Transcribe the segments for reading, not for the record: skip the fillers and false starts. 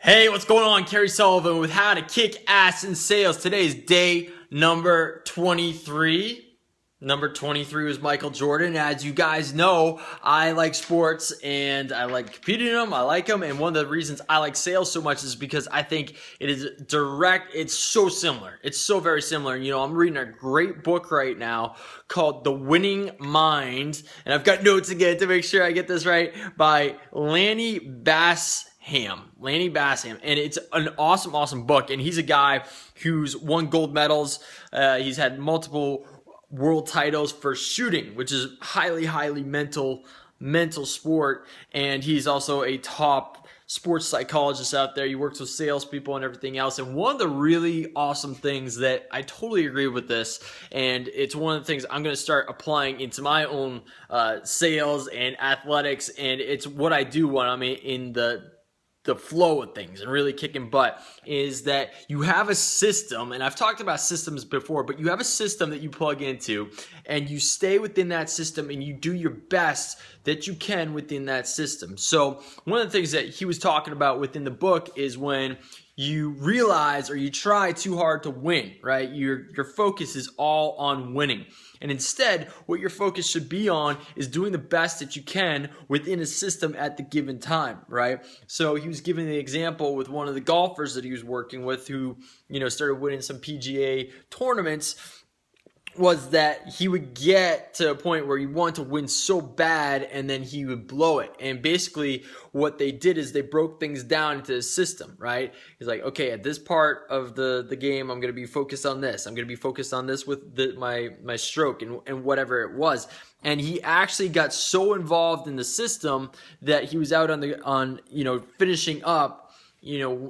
Hey, what's going on? Kerry Sullivan with How to Kick Ass in Sales. Today is day number 23. Number 23 was Michael Jordan. As you guys know, I like sports and I like competing in them. I like them. And one of the reasons I like sales so much is because I think it is direct. It's so similar. It's so very similar. You know, I'm reading a great book right now called The Winning Mind. And I've got notes again to make sure I get this right by Lanny Bassham. And it's an awesome book. And he's a guy who's won gold medals. He's had multiple world titles for shooting, which is highly mental sport. And he's also a top sports psychologist out there. He works with salespeople and everything else. And one of the really awesome things that I totally agree with this, and it's one of the things I'm going to start applying into my own sales and athletics, and it's what I do when I'm in the flow of things and really kicking butt, is that you have a system, and I've talked about systems before, but you have a system that you plug into and you stay within that system and you do your best that you can within that system. So one of the things that he was talking about within the book is when you realize or you try too hard to win, right? Your focus is all on winning. And instead, what your focus should be on is doing the best that you can within a system at the given time, right? So he was giving the example with one of the golfers that he was working with who, started winning some PGA tournaments, was that he would get to a point where he wanted to win so bad and then he would blow it. And basically what they did is they broke things down into a system, right? He's like, okay, at this part of the game, I'm going to be focused on this. I'm going to be focused on this with my stroke and whatever it was. And he actually got so involved in the system that he was out on finishing up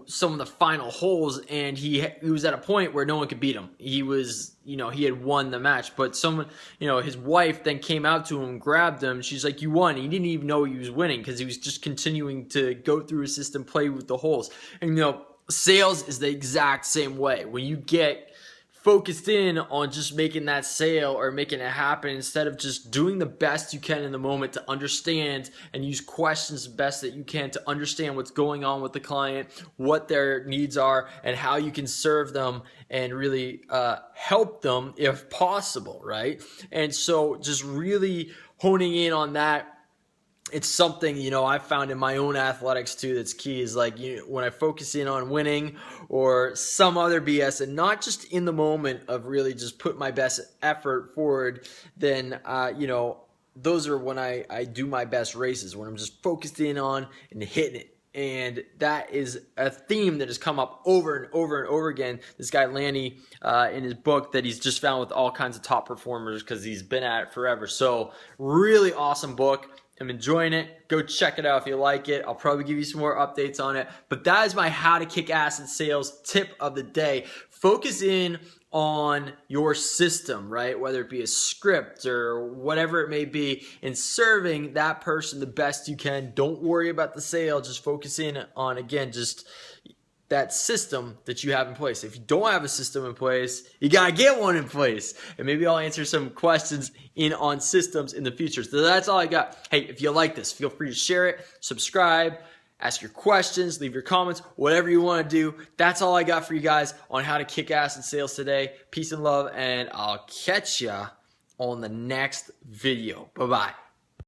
some of the final holes, and he was at a point where no one could beat him. He was, he had won the match, but someone, his wife then came out to him, grabbed him. She's like, you won. He didn't even know he was winning because he was just continuing to go through his system, play with the holes. And, sales is the exact same way. When you get focused in on just making that sale or making it happen instead of just doing the best you can in the moment to understand and use questions the best that you can to understand what's going on with the client, what their needs are, and how you can serve them and really help them if possible, right? And so just really honing in on that. It's something, I found in my own athletics too that's key, is like, when I focus in on winning or some other BS and not just in the moment of really just put my best effort forward, then, those are when I do my best races, when I'm just focused in on and hitting it. And that is a theme that has come up over and over again. This guy, Lanny, in his book that he's just found with all kinds of top performers because he's been at it forever. So really awesome book. I'm enjoying it. Go check it out if you like it. I'll probably give you some more updates on it. But that is my How to Kick Ass in Sales tip of the day. Focus in on your system, right? Whether it be a script or whatever it may be, in serving that person the best you can. Don't worry about the sale. Just focus in on, again, just that system that you have in place. If you don't have a system in place, you got to get one in place. And maybe I'll answer some questions on systems in the future. So that's all I got. Hey, if you like this, feel free to share it, subscribe, ask your questions, leave your comments, whatever you want to do. That's all I got for you guys on How to Kick Ass in Sales today. Peace and love, and I'll catch ya on the next video. Bye-bye.